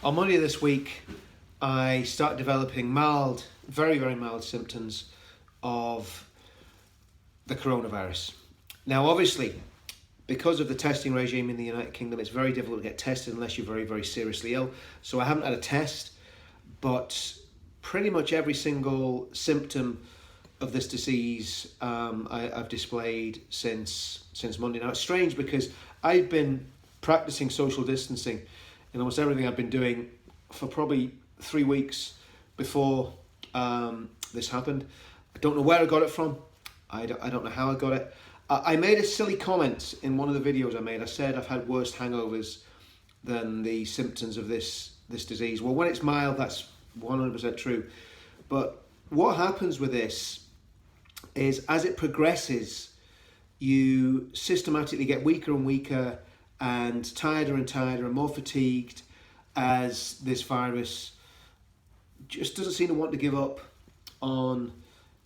On Monday this week, I started developing mild, very, very mild symptoms of the coronavirus. Now, obviously, because of the testing regime in the United Kingdom, it's very difficult to get tested unless you're very, very seriously ill. So I haven't had a test, but pretty much every single symptom of this disease I've displayed since Monday. Now, it's strange because I've been practicing social distancing in almost everything I've been doing for probably 3 weeks before this happened. I don't know where I got it from. I don't know how I got it. I made a silly comment in one of the videos I made. I said I've had worse hangovers than the symptoms of this disease. Well, when it's mild, that's 100% true. But what happens with this is as it progresses, you systematically get weaker and weaker and tireder and more fatigued as this virus just doesn't seem to want to give up on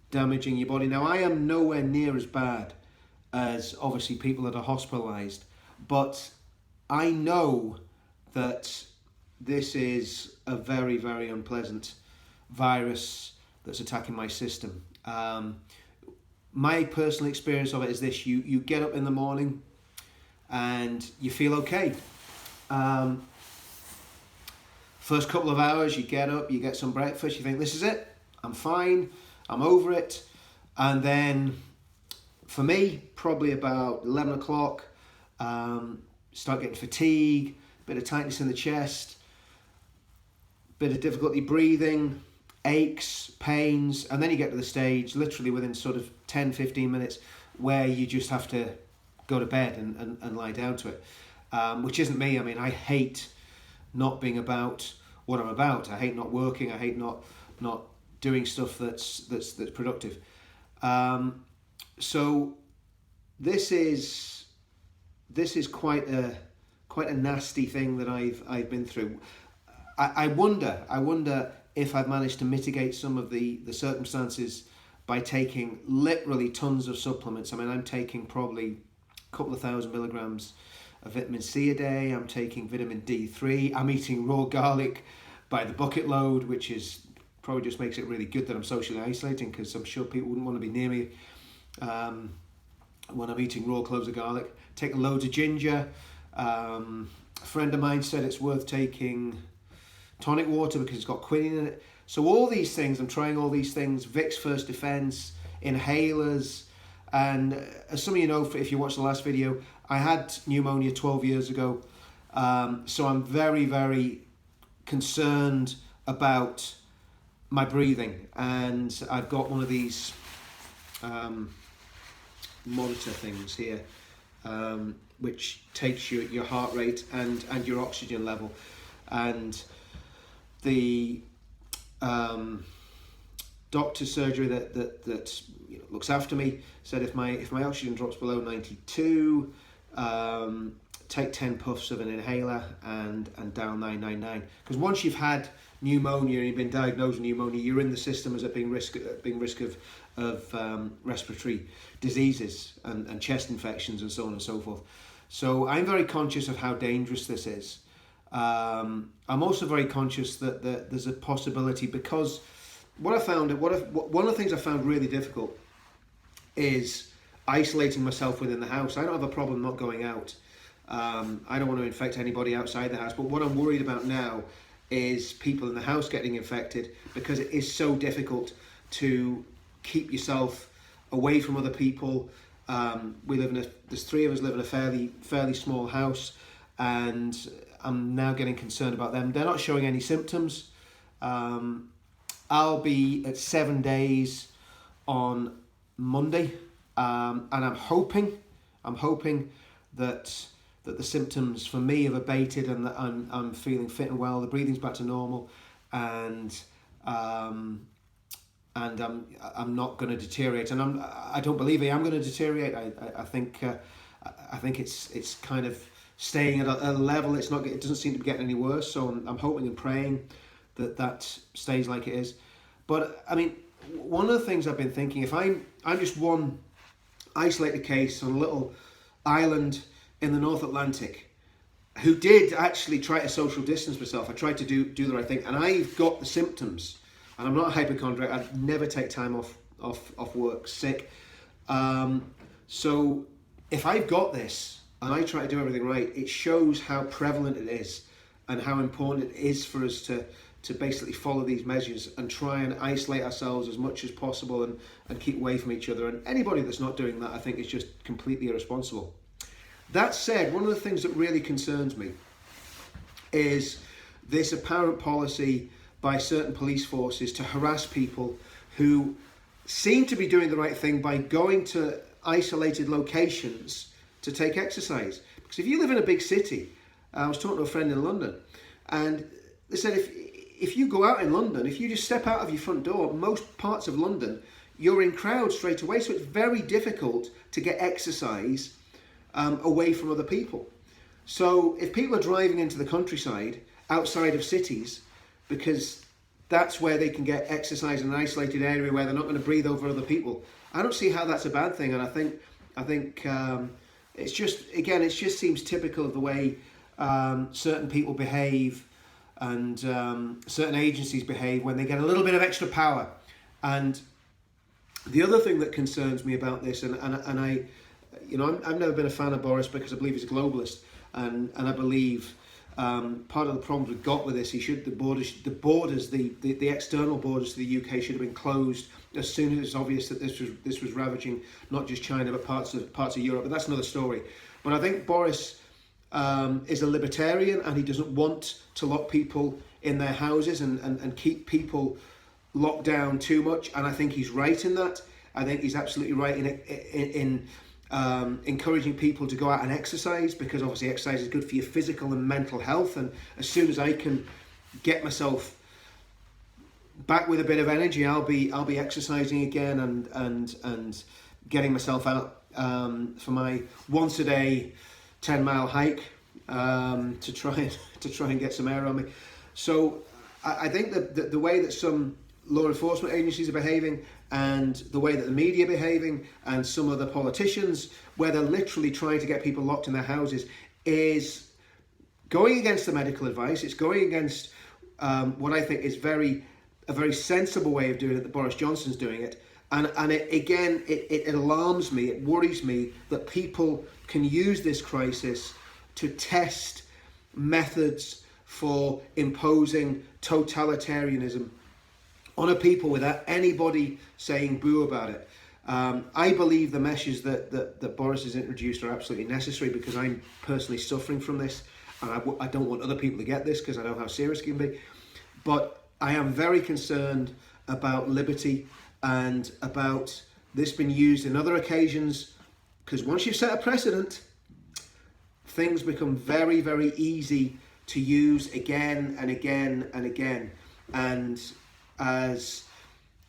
damaging your body. Now, I am nowhere near as bad as obviously people that are hospitalized, but I know that this is a very, very unpleasant virus that's attacking my system. My personal experience of it is this: you get up in the morning and you feel okay. First couple of hours, you get up, you get some breakfast, you think, this is it, I'm fine, I'm over it. And then, for me, probably about 11 o'clock, start getting fatigue, bit of tightness in the chest, bit of difficulty breathing, aches, pains, and then you get to the stage, literally within sort of 10, 15 minutes, where you just have to go to bed and lie down to it, which isn't me. I mean, I hate not being about what I'm about. I hate not working. I hate not doing stuff that's productive. So this is quite a nasty thing that I've been through. I wonder if I've managed to mitigate some of the circumstances by taking literally tons of supplements. I mean, I'm taking probably a couple of 1,000 milligrams of vitamin C a day. I'm taking vitamin D3. I'm eating raw garlic by the bucket load, which is probably just makes it really good that I'm socially isolating, because I'm sure people wouldn't want to be near me when I'm eating raw cloves of garlic. Taking loads of ginger. A friend of mine said it's worth taking tonic water because it's got quinine in it. So all these things, I'm trying all these things, Vicks First Defense, inhalers, and as some of you know, if you watched the last video, I had pneumonia 12 years ago. So I'm very, very concerned about my breathing, and I've got one of these monitor things here, which takes your heart rate and your oxygen level. And the doctor's surgery that looks after me said if my oxygen drops below 92, take 10 puffs of an inhaler and dial 999. Because once you've had pneumonia and you've been diagnosed with pneumonia, you're in the system as a being risk of respiratory diseases and chest infections and so on and so forth. So I'm very conscious of how dangerous this is. I'm also very conscious that there's a possibility, because one of the things I found really difficult is isolating myself within the house. I don't have a problem not going out. I don't want to infect anybody outside the house, but what I'm worried about now is people in the house getting infected, because it is so difficult to keep yourself away from other people. There's 3 of us live in a fairly small house, and I'm now getting concerned about them. They're not showing any symptoms. I'll be at 7 days on Monday, and I'm hoping that the symptoms for me have abated, and that I'm feeling fit and well. The breathing's back to normal, and I'm not going to deteriorate. And I don't believe I am going to deteriorate. I think it's kind of staying at a level. It doesn't seem to be getting any worse. So I'm hoping and praying that stays like it is. But I mean, one of the things I've been thinking, if I'm just one isolated case on a little island in the North Atlantic, who did actually try to social distance myself. I tried to do the right thing, and I've got the symptoms. And I'm not a hypochondriac. I'd never take time off work sick. So if I've got this and I try to do everything right, it shows how prevalent it is and how important it is for us to basically follow these measures and try and isolate ourselves as much as possible and keep away from each other. And anybody that's not doing that, I think, is just completely irresponsible. That said, one of the things that really concerns me is this apparent policy by certain police forces to harass people who seem to be doing the right thing by going to isolated locations to take exercise. Because if you live in a big city, I was talking to a friend in London, and they said if you go out in London, if you just step out of your front door, most parts of London, you're in crowds straight away. So it's very difficult to get exercise away from other people. So if people are driving into the countryside outside of cities, because that's where they can get exercise in an isolated area where they're not going to breathe over other people, I don't see how that's a bad thing. And I think it's just, again, it just seems typical of the way certain people behave and certain agencies behave when they get a little bit of extra power. And the other thing that concerns me about this, and I, I've never been a fan of Boris because I believe he's a globalist, and I believe part of the problem we've got with this, the external borders to the UK should have been closed as soon as it's obvious that this was ravaging not just China but parts of Europe. But that's another story. But I think Boris is a libertarian, and he doesn't want to lock people in their houses and keep people locked down too much. And I think he's right in that. I think he's absolutely right in encouraging people to go out and exercise, because obviously exercise is good for your physical and mental health. And as soon as I can get myself back with a bit of energy, I'll be exercising again and getting myself out for my once a day 10-mile hike to try and get some air on me. So I think that the way that some law enforcement agencies are behaving, and the way that the media are behaving, and some of the politicians, where they're literally trying to get people locked in their houses, is going against the medical advice. It's going against what I think is a very sensible way of doing it that Boris Johnson's doing it. And it alarms me, it worries me that people can use this crisis to test methods for imposing totalitarianism on a people without anybody saying boo about it. I believe the measures that Boris has introduced are absolutely necessary, because I'm personally suffering from this, and I don't want other people to get this because I know how serious it can be. But I am very concerned about liberty and about this being used in other occasions, because once you've set a precedent, things become very, very easy to use again and again and again. And as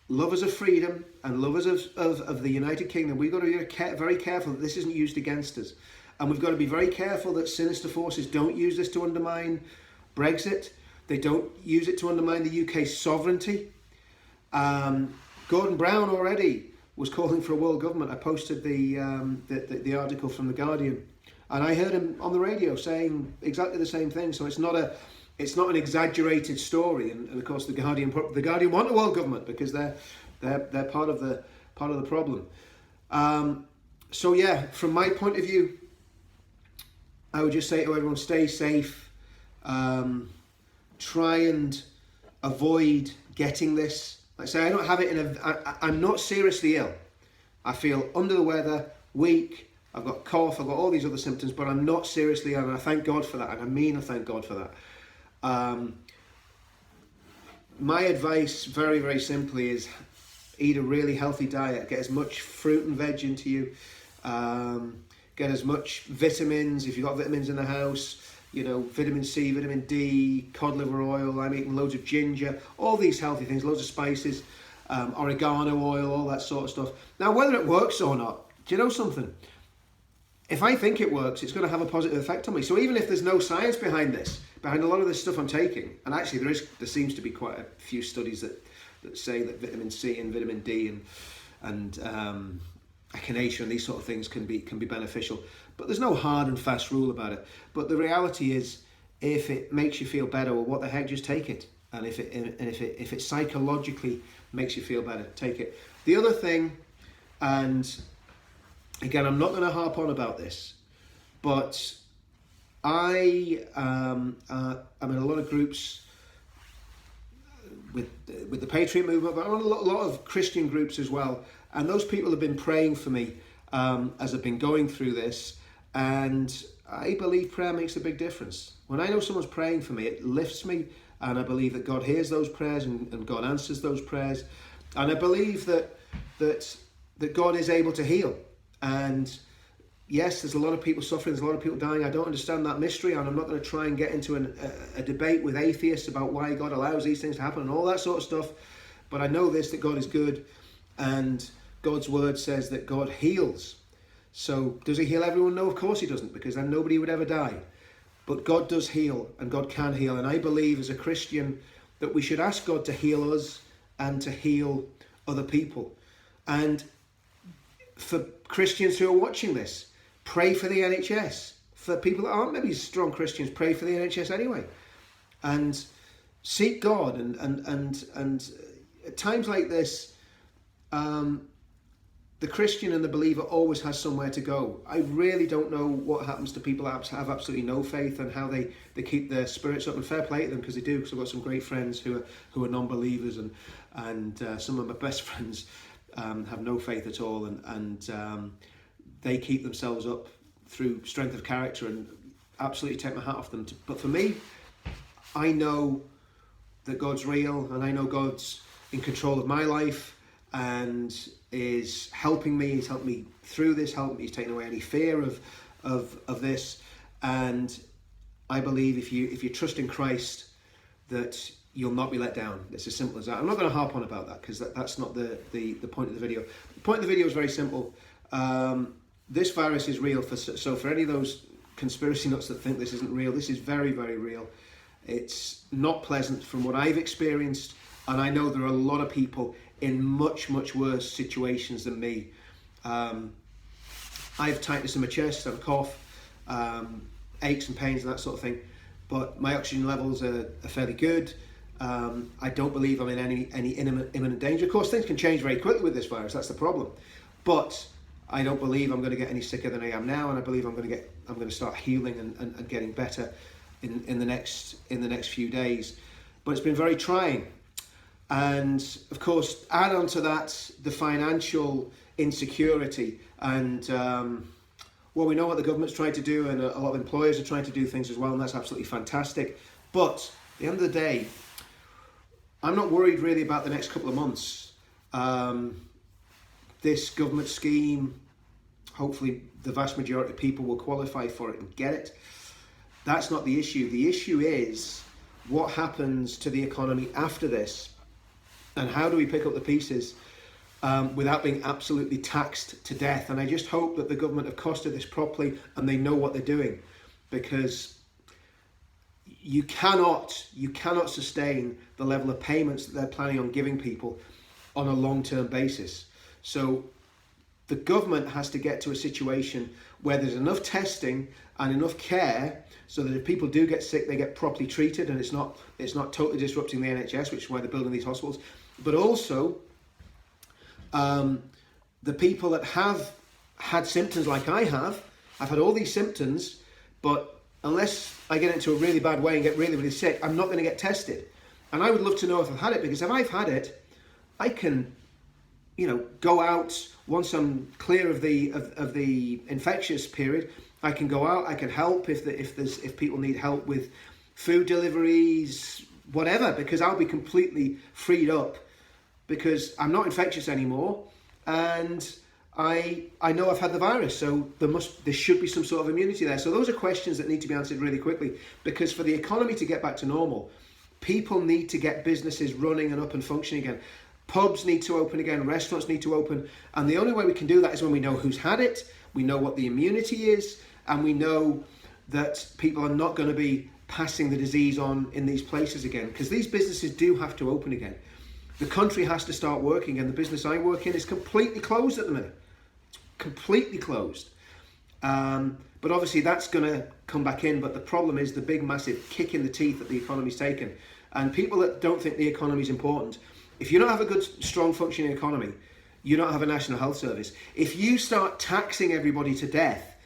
lovers of freedom and lovers of the United Kingdom, we've got to be very careful that this isn't used against us. And we've got to be very careful that sinister forces don't use this to undermine Brexit. They don't use it to undermine the UK's sovereignty. Gordon Brown already was calling for a world government. I posted the article from The Guardian, and I heard him on the radio saying exactly the same thing. So it's not an exaggerated story. And of course, the Guardian want a world government because they're part of the problem. So yeah, from my point of view, I would just say to everyone, stay safe. Try and avoid getting this. Like I say, I don't have it I'm not seriously ill. I feel under the weather, weak, I've got cough, I've got all these other symptoms, but I'm not seriously ill, and I thank God for that, and I thank God for that. My advice, very, very simply, is eat a really healthy diet. Get as much fruit and veg into you. Get as much vitamins, if you've got vitamins in the house. Vitamin C, vitamin D, cod liver oil. I'm eating loads of ginger, all these healthy things, loads of spices, oregano oil, all that sort of stuff. Now, whether it works or not, do you know something? If I think it works, it's going to have a positive effect on me. So even if there's no science behind a lot of this stuff I'm taking, and actually there seems to be quite a few studies that say that vitamin C and vitamin D and echinacea and these sort of things can be beneficial. But there's no hard and fast rule about it. But the reality is, if it makes you feel better, well, what the heck, just take it. And if it psychologically makes you feel better, take it. The other thing, and again, I'm not going to harp on about this, but I'm in a lot of groups with the Patriot movement, but I'm in a lot of Christian groups as well. And those people have been praying for me as I've been going through this. And I believe prayer makes a big difference. When I know someone's praying for me, it lifts me. And I believe that God hears those prayers and God answers those prayers. And I believe that God is able to heal. And yes, there's a lot of people suffering, there's a lot of people dying. I don't understand that mystery, and I'm not going to try and get into a debate with atheists about why God allows these things to happen and all that sort of stuff. But I know this, that God is good, and God's word says that God heals. So does he heal everyone? No, of course he doesn't, because then nobody would ever die. But God does heal, and God can heal. And I believe as a Christian that we should ask God to heal us and to heal other people. And for Christians who are watching this, pray for the NHS. For people that aren't maybe strong Christians, pray for the NHS anyway. And seek God. And at times like this, the Christian and the believer always has somewhere to go. I really don't know what happens to people that have absolutely no faith and how they keep their spirits up, and fair play to them, because they do, because I've got some great friends who are non-believers, and some of my best friends have no faith at all, and they keep themselves up through strength of character, and absolutely take my hat off them. But for me, I know that God's real, and I know God's in control of my life and is helping me. He's helped me through this, he's taken away any fear of this. And I believe if you trust in Christ, that you'll not be let down. It's as simple as that. I'm not going to harp on about that, because that's not the point of the video. The point of the video is very simple. This virus is real. So for any of those conspiracy nuts that think this isn't real, this is very, very real. It's not pleasant from what I've experienced, and I know there are a lot of people in much, much worse situations than me. I have tightness in my chest, I have a cough, aches and pains and that sort of thing, but my oxygen levels are fairly good. I don't believe I'm in any imminent danger. Of course, things can change very quickly with this virus, that's the problem. But I don't believe I'm going to get any sicker than I am now, and I believe I'm going to start healing and getting better in the next few days. But it's been very trying. And of course, add on to that the financial insecurity, and well, we know what the government's trying to do, and a lot of employers are trying to do things as well, and that's absolutely fantastic. But at the end of the day, I'm not worried really about the next couple of months. This government scheme, hopefully the vast majority of people will qualify for it and get it. That's not the issue. The issue is what happens to the economy after this. And how do we pick up the pieces without being absolutely taxed to death? And I just hope that the government have costed this properly and they know what they're doing, because you cannot sustain the level of payments that they're planning on giving people on a long-term basis. So the government has to get to a situation where there's enough testing and enough care so that if people do get sick, they get properly treated, and it's not totally disrupting the NHS, which is why they're building these hospitals. But also, the people that have had symptoms like I have, I've had all these symptoms, but unless I get into a really bad way and get really, really sick, I'm not going to get tested. And I would love to know if I've had it, because if I've had it, I can, go out once I'm clear of the infectious period. I can go out, I can help if people need help with food deliveries, whatever, because I'll be completely freed up, because I'm not infectious anymore, and I know I've had the virus, so there should be some sort of immunity there. So those are questions that need to be answered really quickly, because for the economy to get back to normal, people need to get businesses running and up and functioning again. Pubs need to open again, restaurants need to open, and the only way we can do that is when we know who's had it, we know what the immunity is, and we know that people are not going to be passing the disease on in these places again, because these businesses do have to open again. The country has to start working, and the business I work in is completely closed at the minute. It's completely closed. But obviously that's going to come back in. But the problem is the big, massive kick in the teeth that the economy's taken. And people that don't think the economy's important, if you don't have a good, strong, functioning economy, you don't have a national health service. If you start taxing everybody to death,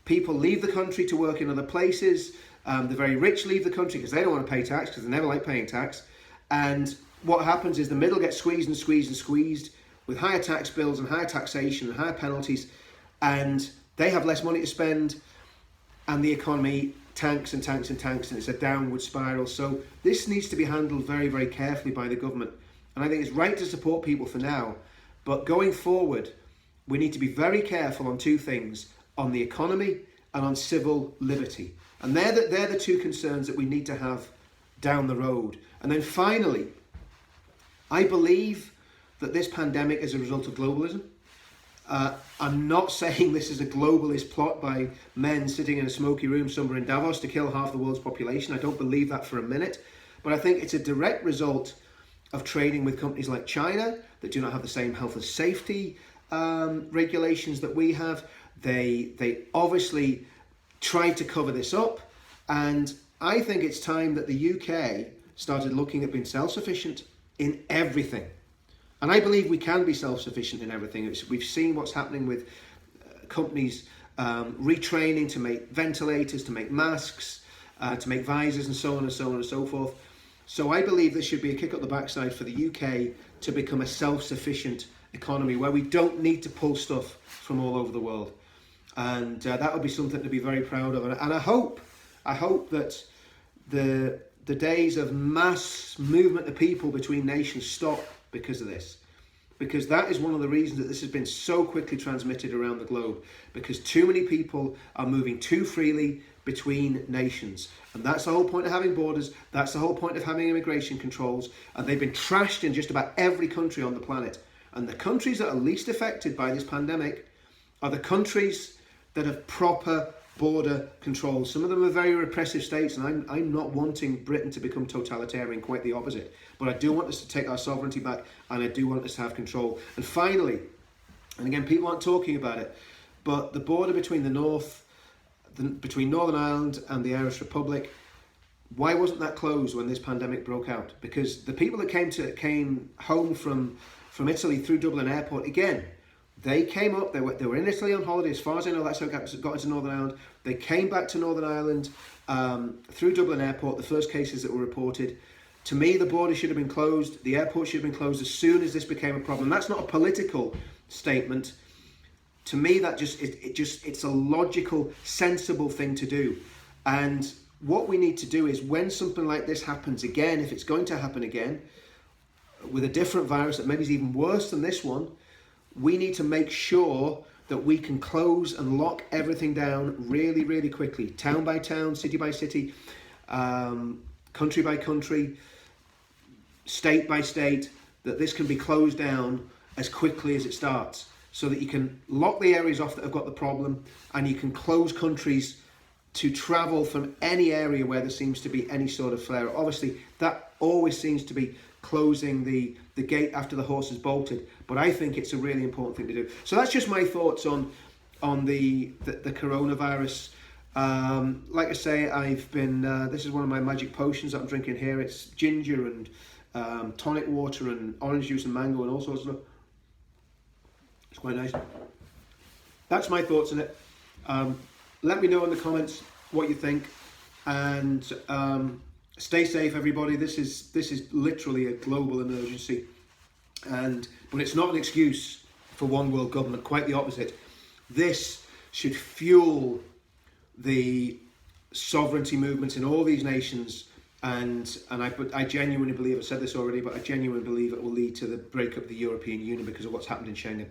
people leave the country to work in other places. The very rich leave the country because they don't want to pay tax, because they never like paying tax. And what happens is the middle gets squeezed and squeezed and squeezed with higher tax bills and higher taxation and higher penalties. And they have less money to spend, and the economy tanks and tanks and tanks, and it's a downward spiral. So this needs to be handled very, very carefully by the government. And I think it's right to support people for now, but going forward, we need to be very careful on two things: on the economy and on civil liberty. And they're the two concerns that we need to have down the road. And then finally, I believe that this pandemic is a result of globalism. I'm not saying this is a globalist plot by men sitting in a smoky room somewhere in Davos to kill half the world's population. I don't believe that for a minute. But I think it's a direct result of trading with companies like China that do not have the same health and safety regulations that we have. They obviously tried to cover this up. And I think it's time that the UK started looking at being self-sufficient in everything. And I believe we can be self-sufficient in everything. We've seen what's happening with companies retraining to make ventilators, to make masks, to make visors, and so on and so on and so forth. So I believe this should be a kick up the backside for the UK to become a self-sufficient economy where we don't need to pull stuff from all over the world. And that would be something to be very proud of. And I hope that the days of mass movement of people between nations stop because of this, because that is one of the reasons that this has been so quickly transmitted around the globe, because too many people are moving too freely between nations. And that's the whole point of having borders, that's the whole point of having immigration controls, and they've been trashed in just about every country on the planet. And the countries that are least affected by this pandemic are the countries that have proper border controls. Some of them are very repressive states, and I'm not wanting Britain to become totalitarian, quite the opposite. But I do want us to take our sovereignty back, and I do want us to have control. And finally, and again, people aren't talking about it, but the border between between Northern Ireland and the Irish Republic, why wasn't that closed when this pandemic broke out? Because the people that came home from Italy through Dublin Airport, again, they came up, they were in Italy on holiday. As far as I know, that's how it got into Northern Ireland. They came back to Northern Ireland through Dublin Airport, the first cases that were reported. To me, the border should have been closed. The airport should have been closed as soon as this became a problem. That's not a political statement. To me, that it's a logical, sensible thing to do. And what we need to do is, when something like this happens again, if it's going to happen again, with a different virus that maybe is even worse than this one, we need to make sure that we can close and lock everything down really, really quickly, town by town, city by city, country by country, state by state, that this can be closed down as quickly as it starts, so that you can lock the areas off that have got the problem, and you can close countries to travel from any area where there seems to be any sort of flare. Obviously, that always seems to be closing the gate after the horse has bolted, but I think it's a really important thing to do. So that's just my thoughts on the coronavirus. Like I say, I've been this is one of my magic potions that I'm drinking here. It's ginger and tonic water and orange juice and mango and all sorts of stuff. It's quite nice. That's my thoughts on it. Let me know in the comments what you think, and stay safe, everybody. This is literally a global emergency, but it's not an excuse for one world government. Quite the opposite. This should fuel the sovereignty movements in all these nations, and I genuinely believe, I've said this already, but I genuinely believe it will lead to the breakup of the European Union because of what's happened in Schengen.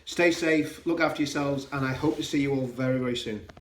Stay safe, look after yourselves, and I hope to see you all very, very soon.